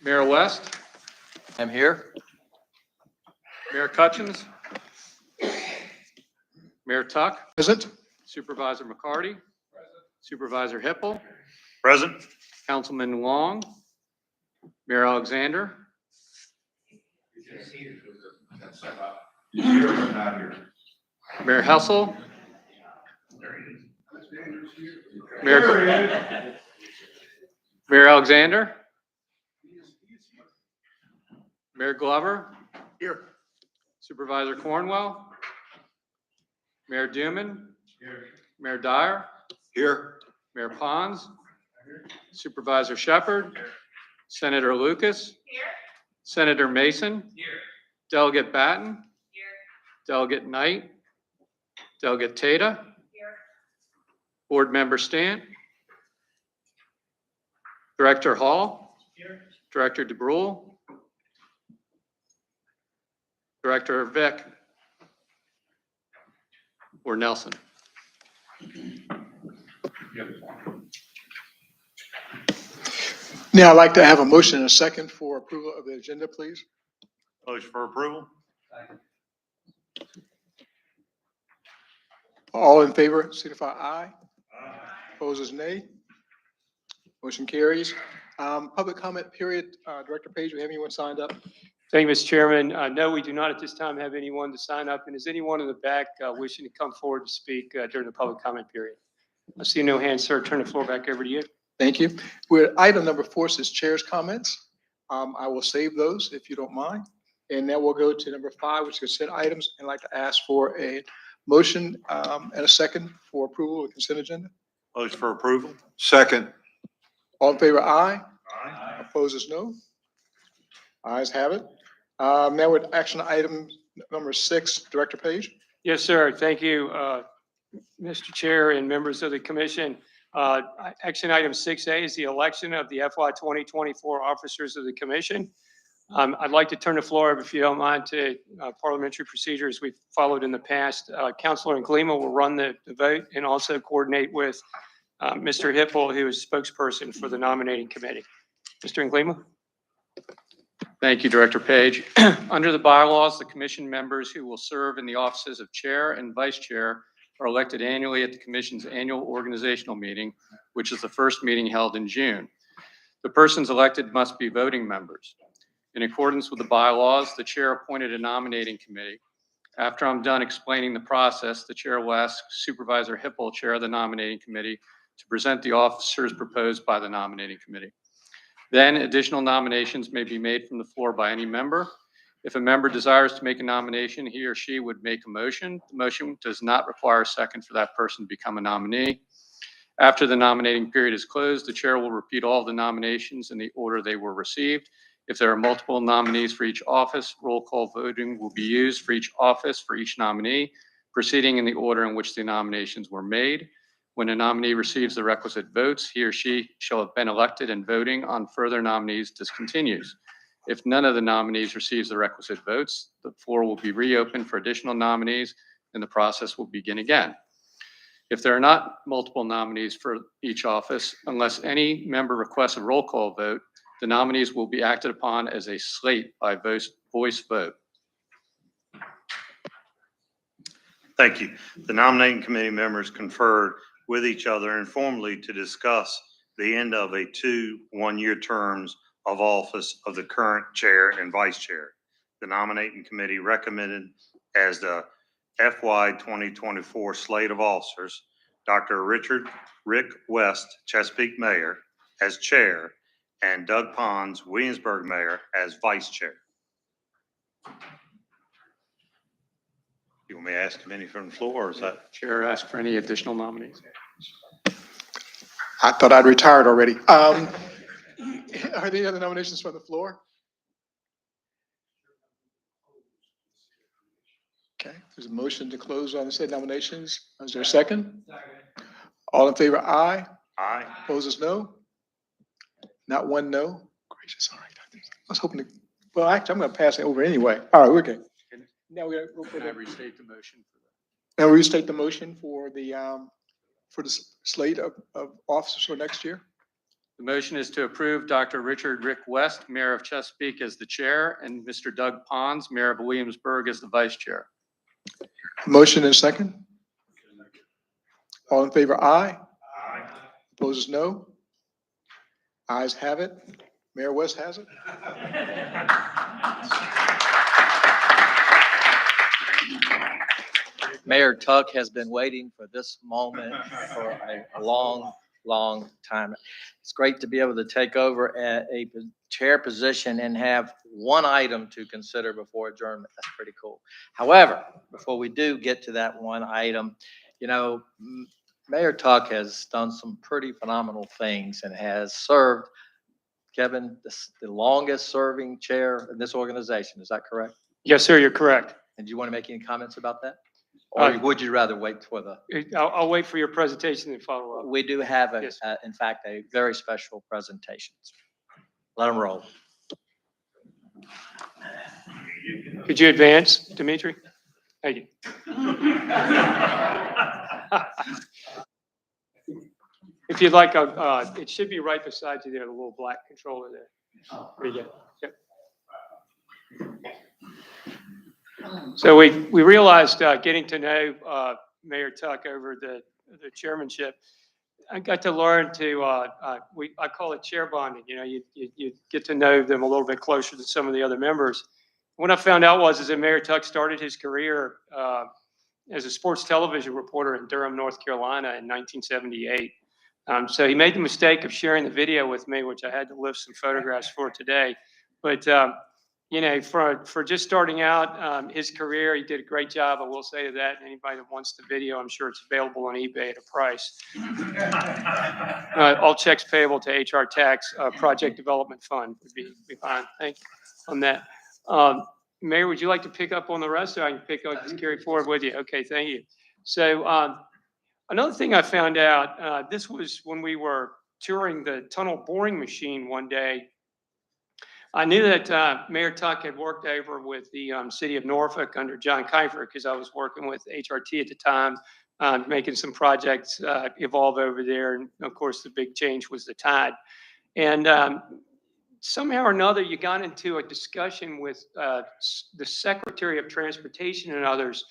Mayor West, I'm here. Mayor Cutchins, Mayor Tuck, Present. Supervisor McCarty, Supervisor Hippel, Present. Councilman Long, Mayor Alexander, Mayor Hessel, Mayor Alexander, Mayor Glover, Here. Supervisor Cornwell, Mayor Duman, Mayor Dyer, Here. Mayor Pons, Supervisor Shepherd, Senator Lucas, Senator Mason, Delegate Batten, Delegate Knight, Delegate Tata, Board Member Stant, Director Hall, Director DeBrule, Director Vick, or Nelson. Now I'd like to have a motion and a second for approval of the agenda, please. Motion for approval. All in favor, signify aye. Opposers, nay. Motion carries. Public comment period. Director Page, do we have anyone signed up? Thank you, Mr. Chairman. No, we do not at this time have anyone to sign up. And is anyone in the back wishing to come forward to speak during the public comment period? I see no hands, sir. Turn the floor back over to you. Thank you. We're at item number 4, says chair's comments. I will save those if you don't mind. And now we'll go to number 5, which is consent items. And I'd like to ask for a motion and a second for approval of the consent agenda. Motion for approval. Second. All in favor, aye. Aye. Opposers, no. Ayes have it. Now with action item number 6, Director Page. Yes, sir. Thank you, Mr. Chair and members of the commission. Action item 6A is the election of the FY 2024 officers of the commission. I'd like to turn the floor over, if you don't mind, to parliamentary procedures we've followed in the past. Councilor Nglima will run the vote and also coordinate with Mr. Hippel, who is spokesperson for the nominating committee. Mr. Nglima. Thank you, Director Page. Under the bylaws, the commission members who will serve in the offices of chair and vice chair are elected annually at the commission's annual organizational meeting, which is the first meeting held in June. The persons elected must be voting members. In accordance with the bylaws, the chair appointed a nominating committee. After I'm done explaining the process, the chair will ask Supervisor Hippel, chair of the nominating committee, to present the officers proposed by the nominating committee. Then additional nominations may be made from the floor by any member. If a member desires to make a nomination, he or she would make a motion. The motion does not require a second for that person to become a nominee. After the nominating period is closed, the chair will repeat all of the nominations in the order they were received. If there are multiple nominees for each office, roll call voting will be used for each office for each nominee, proceeding in the order in which the nominations were made. When a nominee receives the requisite votes, he or she shall have been elected, and voting on further nominees discontinues. If none of the nominees receives the requisite votes, the floor will be reopened for additional nominees and the process will begin again. If there are not multiple nominees for each office, unless any member requests a roll call vote, the nominees will be acted upon as a slate by voice vote. Thank you. The nominating committee members conferred with each other informally to discuss the end of a 2 one-year terms of office of the current chair and vice chair. The nominating committee recommended as the FY 2024 slate of officers, Dr. Rick West, Chesapeake Mayor, as chair, and Doug Pons, Williamsburg Mayor, as vice chair. You want me to ask him any from the floor, or is that? Chair, ask for any additional nominees. I thought I'd retired already. Are there any other nominations from the floor? Okay, there's a motion to close on the said nominations. Is there a second? All in favor, aye. Aye. Opposers, no. Not one no. Gracious, all right. I was hoping to, well, actually, I'm going to pass it over anyway. All right, we're good. Now we're Can I restate the motion for And restate the motion for the slate of officers for next year. The motion is to approve Dr. Rick West, Mayor of Chesapeake, as the chair, and Mr. Doug Pons, Mayor of Williamsburg, as the vice chair. Motion and second. All in favor, aye. Opposed, no. Ayes have it. Mayor West has it. Mayor Tuck has been waiting for this moment for a long, long time. It's great to be able to take over a chair position and have one item to consider before adjournment. That's pretty cool. However, before we do get to that one item, you know, Mayor Tuck has done some pretty phenomenal things and has served, Kevin, the longest serving chair in this organization. Is that correct? Yes, sir, you're correct. And do you want to make any comments about that? Or would you rather wait for the? I'll wait for your presentation and follow up. We do have, Yes. in fact, a very special presentation. Let them roll. Could you advance, Dimitri? Thank you. If you'd like, it should be right beside you there, the little black controller there. There you go. Yep. So we realized, getting to know Mayor Tuck over the chairmanship, I got to learn to, I call it chair bonding. You know, you get to know them a little bit closer than some of the other members. What I found out is that Mayor Tuck started his career as a sports television reporter in Durham, North Carolina in 1978. So he made the mistake of sharing the video with me, which I had to lift some photographs for today. But you know, for just starting out his career, he did a great job. I will say that. Anybody that wants the video, I'm sure it's available on eBay at a price. All checks payable to HRTAC's Project Development Fund would be fine. Thank you on that. Mayor, would you like to pick up on the rest, or I can pick up and carry forward with you? Okay, thank you. So another thing I found out, this was when we were touring the tunnel boring machine one day. I knew that Mayor Tuck had worked over with the city of Norfolk under John Kiefer, because I was working with HRT at the time, making some projects evolve over there. And of course, the big change was the tide. And somehow or another, you got into a discussion with the Secretary of Transportation and others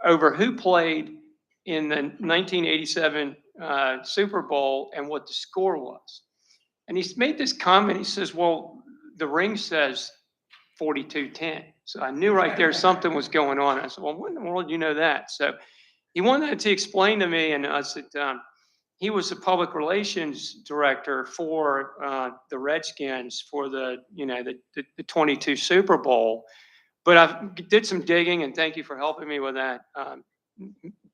over who played in the 1987 Super Bowl and what the score was. And he made this comment. He says, well, the ring says 42-10. So I knew right there something was going on. I said, well, what in the world do you know that? So he wanted to explain to me, and I said, he was the public relations director for the Redskins for the 22 Super Bowl. But I did some digging, and thank you for helping me with that.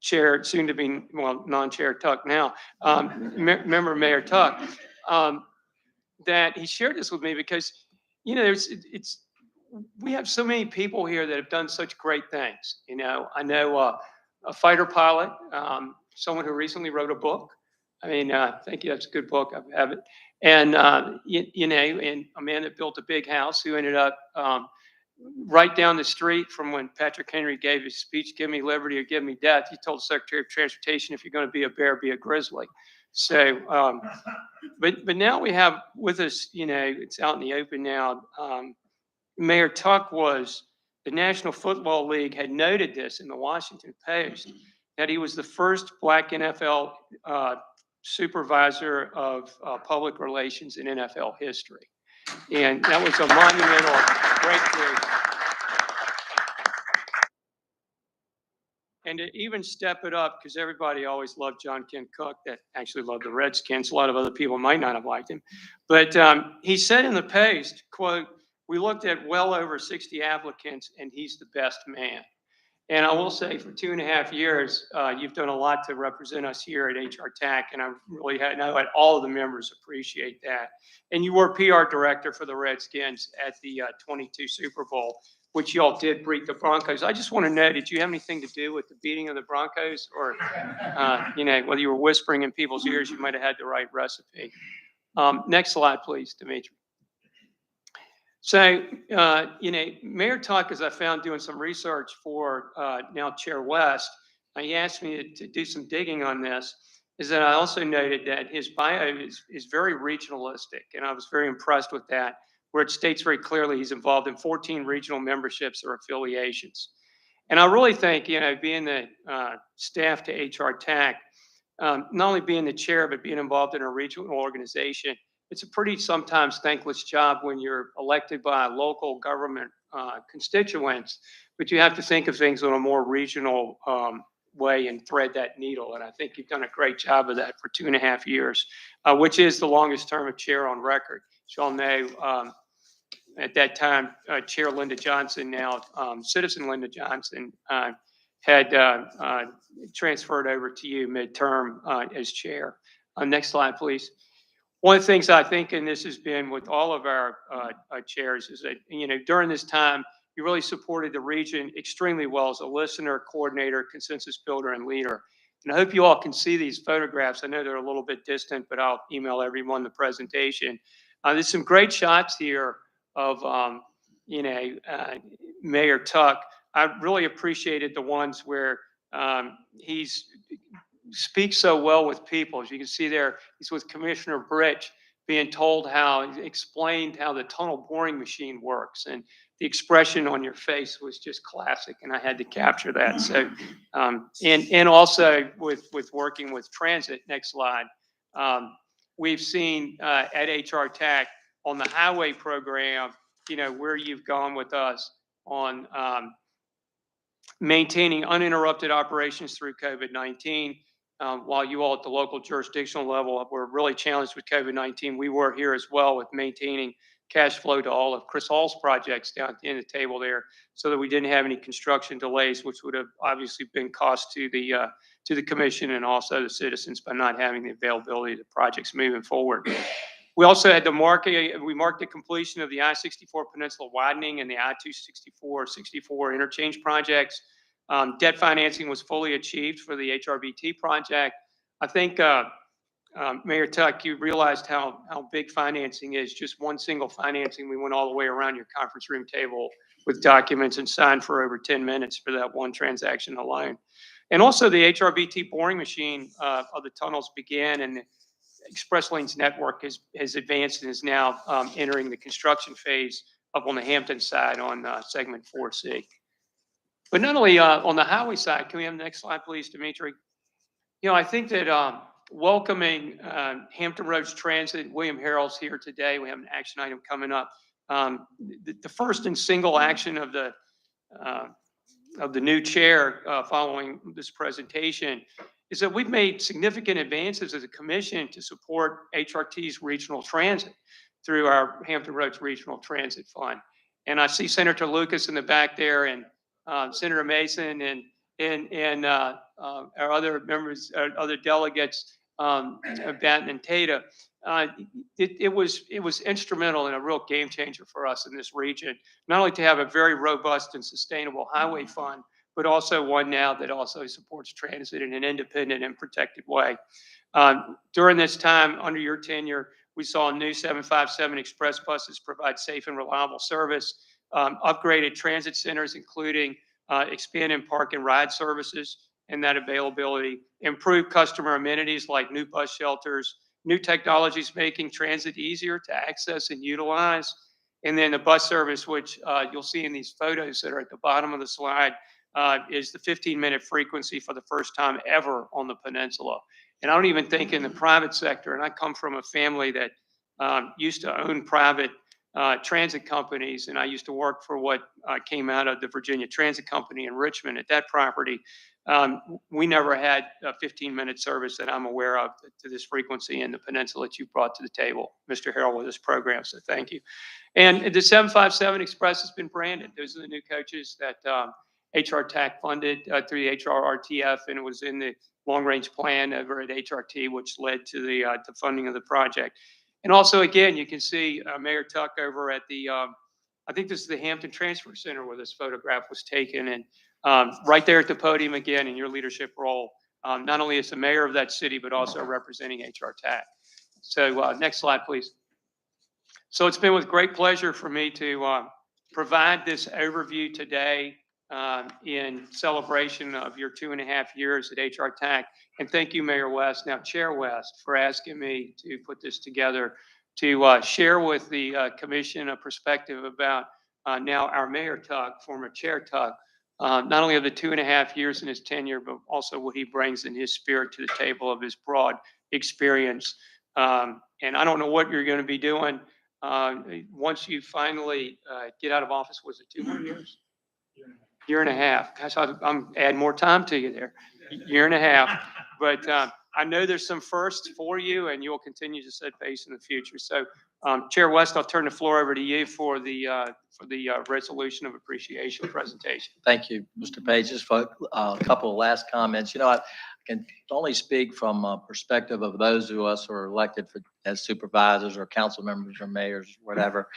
Chair, soon to be, well, non-chair Tuck now, member Mayor Tuck, that he shared this with me because, you know, we have so many people here that have done such great things. You know, I know a fighter pilot, someone who recently wrote a book. I mean, thank you. That's a good book. I have it. And, you know, and a man that built a big house who ended up right down the street from when Patrick Henry gave his speech, "Give me liberty or give me death." He told the Secretary of Transportation, if you're going to be a bear, be a grizzly. So, but now we have with us, you know, it's out in the open now. Mayor Tuck the National Football League had noted this in the Washington Post, that he was the first Black NFL supervisor of public relations in NFL history. And that was a monumental breakthrough. And to even step it up, because everybody always loved John Kent Cook, that actually loved the Redskins. A lot of other people might not have liked him. But he said in the Post, quote, "We looked at well over 60 applicants, and he's the best man." And I will say, for 2.5 years, you've done a lot to represent us here at HRTAC, and I really know that all of the members appreciate that. And you were PR director for the Redskins at the 22 Super Bowl, which y'all did beat the Broncos. I just want to know, did you have anything to do with the beating of the Broncos? Or, you know, whether you were whispering in people's ears, you might have had the right recipe. Next slide, please, Dimitri. So, you know, Mayor Tuck, as I found doing some research for now Chair West, he asked me to do some digging on this, is that I also noted that his bio is very regionalistic, and I was very impressed with that, where it states very clearly he's involved in 14 regional memberships or affiliations. And I really think, being the staff to HRTAC, not only being the chair, but being involved in a regional organization, it's a pretty sometimes thankless job when you're elected by local government constituents, but you have to think of things on a more regional way and thread that needle. And I think you've done a great job of that for 2.5 years, which is the longest term of chair on record. As you all know, at that time, Chair Linda Johnson, now Citizen Linda Johnson, had transferred over to you midterm as chair. Next slide, please. One of the things I think, and this has been with all of our chairs, is that, during this time, you really supported the region extremely well as a listener, coordinator, consensus builder, and leader. And I hope you all can see these photographs. I know they're a little bit distant, but I'll email everyone the presentation. There's some great shots here of, Mayor Tuck. I really appreciated the ones where he speaks so well with people. As you can see there, he's with Commissioner Britch, being told explained how the tunnel boring machine works, and the expression on your face was just classic, and I had to capture that. So, and also with working with transit. Next slide. We've seen at HRTAC on the highway program, where you've gone with us on maintaining uninterrupted operations through COVID-19. While you all at the local jurisdictional level were really challenged with COVID-19, we were here as well with maintaining cash flow to all of Chris Hall's projects down at the end of the table there, so that we didn't have any construction delays, which would have obviously been cost to the commission and also the citizens by not having the availability of the projects moving forward. We also had to mark the completion of the I-64 Peninsula widening and the I-264-64 interchange projects. Debt financing was fully achieved for the HRBT project. I think, Mayor Tuck, you realized how big financing is. Just one single financing, we went all the way around your conference room table with documents and signed for over 10 minutes for that one transaction alone. And also the HRBT boring machine of the tunnels began, and the Express Lanes network has advanced and is now entering the construction phase up on the Hampton side on segment 4C. But not only on the highway side, can we have the next slide, please, Dimitri? I think that welcoming Hampton Roads Transit, William Harrell's here today. We have an action item coming up. The first and single action of the new chair following this presentation is that we've made significant advances as a commission to support HRT's regional transit through our Hampton Roads Regional Transit Fund. And I see Senator Lucas in the back there, and Senator Mason, and our other members, other delegates, Batten and Tata. It was instrumental and a real game changer for us in this region, not only to have a very robust and sustainable highway fund, but also one now that also supports transit in an independent and protected way. During this time, under your tenure, we saw new 757 express buses provide safe and reliable service, upgraded transit centers, including expanded park and ride services and that availability, improved customer amenities like new bus shelters, new technologies making transit easier to access and utilize, and then the bus service, which you'll see in these photos that are at the bottom of the slide, is the 15-minute frequency for the first time ever on the peninsula. And I don't even think in the private sector, and I come from a family that used to own private transit companies, and I used to work for what came out of the Virginia Transit Company in Richmond at that property. We never had a 15-minute service that I'm aware of to this frequency in the peninsula that you brought to the table, Mr. Harrell, with this program, so thank you. And the 757 Express has been branded. Those are the new coaches that HRTAC funded through the HRTF, and it was in the long-range plan over at HRT, which led to the funding of the project. And also, again, you can see Mayor Tuck over at the, I think this is the Hampton Transfer Center where this photograph was taken, and right there at the podium again in your leadership role, not only as the mayor of that city, but also representing HRTAC. So next slide, please. So it's been with great pleasure for me to provide this overview today in celebration of your 2.5 years at HRTAC. And thank you, Mayor West, now Chair West, for asking me to put this together to share with the commission a perspective about now our Mayor Tuck, former Chair Tuck, not only of the 2.5 years in his tenure, but also what he brings in his spirit to the table of his broad experience. And I don't know what you're going to be doing once you finally get out of office. Was it 2 more years? Year and a half. Gosh, I'm adding more time to you there. Year and a half. But I know there's some firsts for you, and you'll continue to set pace in the future. So, Chair West, I'll turn the floor over to you for the resolution of appreciation presentation. Thank you, Mr. Page. Just for a couple of last comments. I can only speak from a perspective of those of us who are elected as supervisors or council members or mayors, whatever.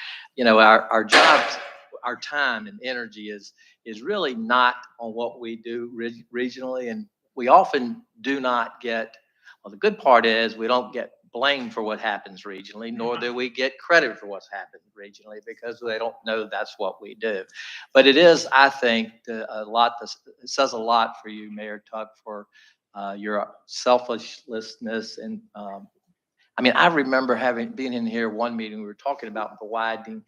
Our jobs, our time and energy is really not on what we do regionally, and we often do not get. Well, the good part is we don't get blamed for what happens regionally, nor do we get credit for what's happened regionally, because they don't know that's what we do. But it is, I think, it says a lot for you, Mayor Tuck, for your selflessness. And I remember being in here one meeting, we were talking about the widening.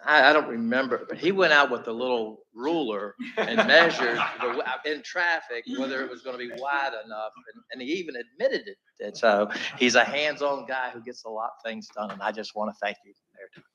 I don't remember, but he went out with a little ruler and measured in traffic whether it was going to be wide enough, and he even admitted it. And so he's a hands-on guy who gets a lot of things done, and I just want to thank you, Mayor Tuck.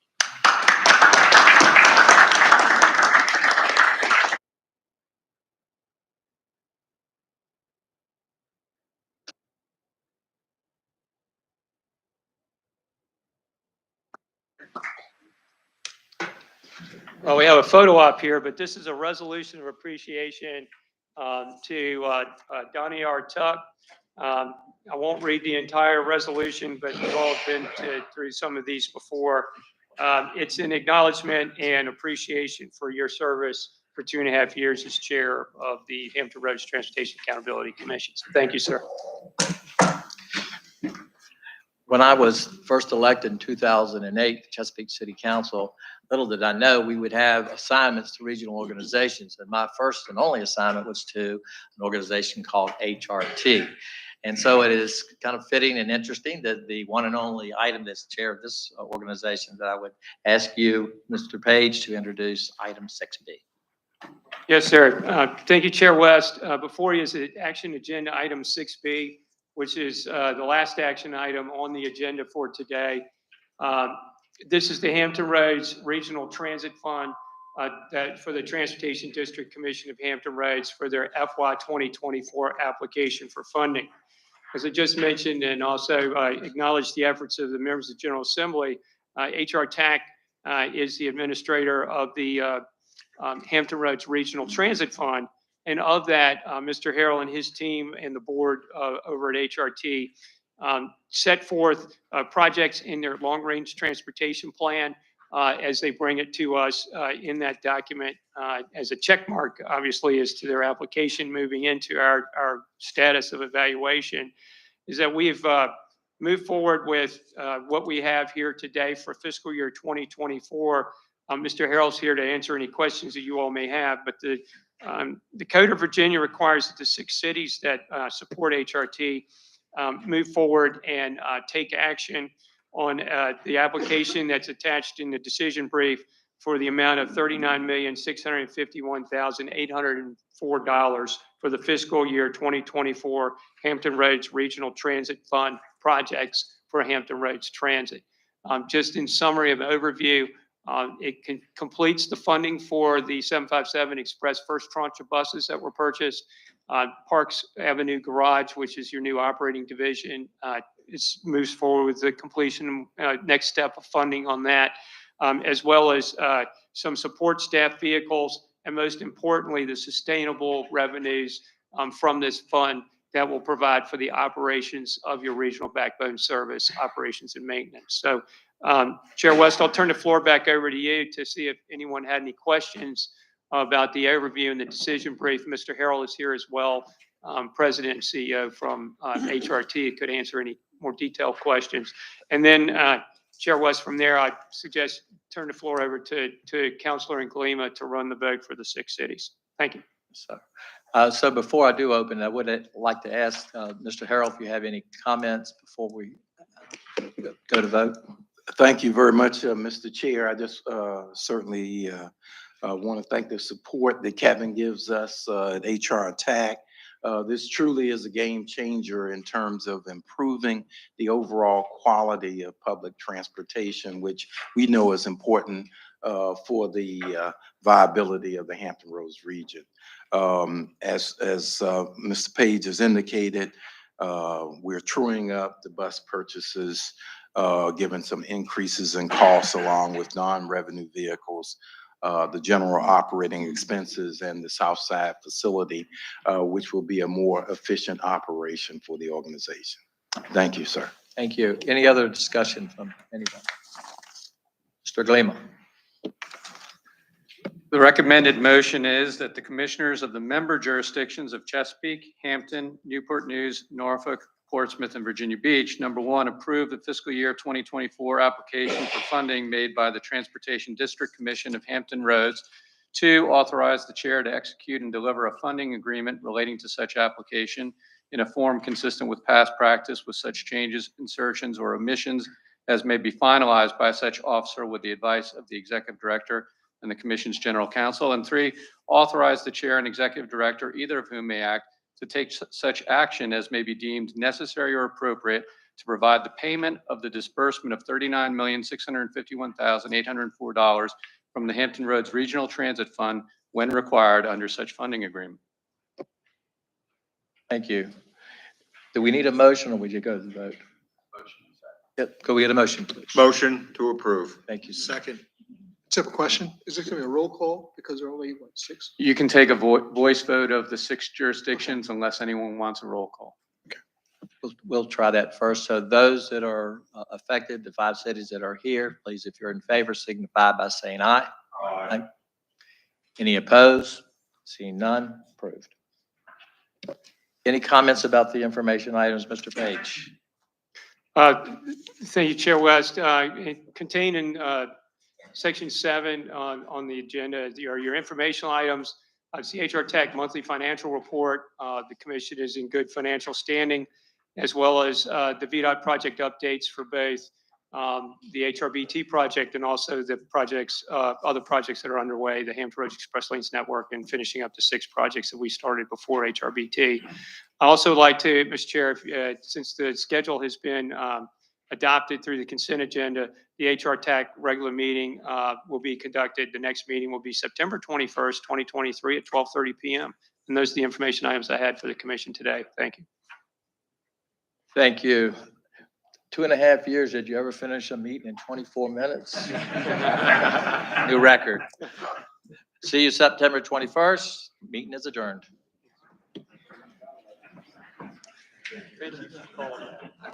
Well, we have a photo op here, but this is a resolution of appreciation to Donnie R. Tuck. I won't read the entire resolution, but you've all been through some of these before. It's an acknowledgement and appreciation for your service for 2.5 years as chair of the Hampton Roads Transportation Accountability Commission. So thank you, sir. When I was first elected in 2008, Chesapeake City Council, little did I know we would have assignments to regional organizations. And my first and only assignment was to an organization called HRT. And so it is kind of fitting and interesting that the one and only item that's chair of this organization that I would ask you, Mr. Page, to introduce item 6B. Yes, sir. Thank you, Chair West. Before you is the action agenda item 6B, which is the last action item on the agenda for today. This is the Hampton Roads Regional Transit Fund that for the Transportation District Commission of Hampton Roads for their FY 2024 application for funding. As I just mentioned, and also acknowledge the efforts of the members of the General Assembly, HRTAC is the administrator of the Hampton Roads Regional Transit Fund. And of that, Mr. Harrell and his team and the board over at HRT set forth projects in their long-range transportation plan as they bring it to us in that document as a check mark, obviously, as to their application moving into our status of evaluation, is that we've moved forward with what we have here today for fiscal year 2024. Mr. Harrell's here to answer any questions that you all may have, but the Code of Virginia requires that the 6 cities that support HRT move forward and take action on the application that's attached in the decision brief for the amount of $39,651,804 for the fiscal year 2024 Hampton Roads Regional Transit Fund projects for Hampton Roads Transit. Just in summary of overview, it completes the funding for the 757 Express first tranche of buses that were purchased. Parks Avenue Garage, which is your new operating division, it moves forward with the completion, next step of funding on that, as well as some support staff vehicles, and most importantly, the sustainable revenues from this fund that will provide for the operations of your regional backbone service, operations and maintenance. So, Chair West, I'll turn the floor back over to you to see if anyone had any questions about the overview and the decision brief. Mr. Harrell is here as well, President and CEO from HRT, could answer any more detailed questions. And then, Chair West, from there, I suggest turn the floor over to Councilor Nglima to run the vote for the 6 cities. Thank you. So before I do open, I would like to ask Mr. Harrell if you have any comments before we go to vote. Thank you very much, Mr. Chair. I just certainly want to thank the support that Kevin gives us at HRTAC. This truly is a game changer in terms of improving the overall quality of public transportation, which we know is important for the viability of the Hampton Roads region. As Mr. Page has indicated, we're truing up the bus purchases, given some increases in costs along with non-revenue vehicles, the general operating expenses and the South Side facility, which will be a more efficient operation for the organization. Thank you, sir. Thank you. Any other discussion from anyone? Mr. Glima. The recommended motion is that the commissioners of the member jurisdictions of Chesapeake, Hampton, Newport News, Norfolk, Portsmouth, and Virginia Beach, number one, approve the fiscal year 2024 application for funding made by the Transportation District Commission of Hampton Roads. Two, authorize the chair to execute and deliver a funding agreement relating to such application in a form consistent with past practice with such changes, insertions, or omissions as may be finalized by such officer with the advice of the executive director and the commission's general counsel. And three, authorize the chair and executive director, either of whom may act, to take such action as may be deemed necessary or appropriate to provide the payment of the disbursement of $39,651,804 from the Hampton Roads Regional Transit Fund when required under such funding agreement. Thank you. Do we need a motion or would you go to the vote? Yep. Could we get a motion, please? Motion to approve. Thank you. Second. Just have a question. Is this going to be a roll call? Because there are only, what, 6? You can take a voice vote of the 6 jurisdictions unless anyone wants a roll call. We'll try that first. So those that are affected, the 5 cities that are here, please, if you're in favor, signify by saying aye. Aye. Any opposed? Seeing none, approved. Any comments about the information items, Mr. Page? Thank you, Chair West. Contained in Section 7 on the agenda are your informational items. It's the HRTAC monthly financial report. The commission is in good financial standing, as well as the VDOT project updates for both the HRBT project and also the projects, other projects that are underway, the Hampton Roads Express Lanes Network, and finishing up the 6 projects that we started before HRBT. I also like to, Mr. Chair, since the schedule has been adopted through the consent agenda, the HRTAC regular meeting will be conducted. The next meeting will be September 21st, 2023 at 12:30 p.m. And those are the information items I had for the commission today. Thank you. Thank you. 2.5 years, did you ever finish a meeting in 24 minutes? New record. See you September 21st. Meeting is adjourned. Thank you.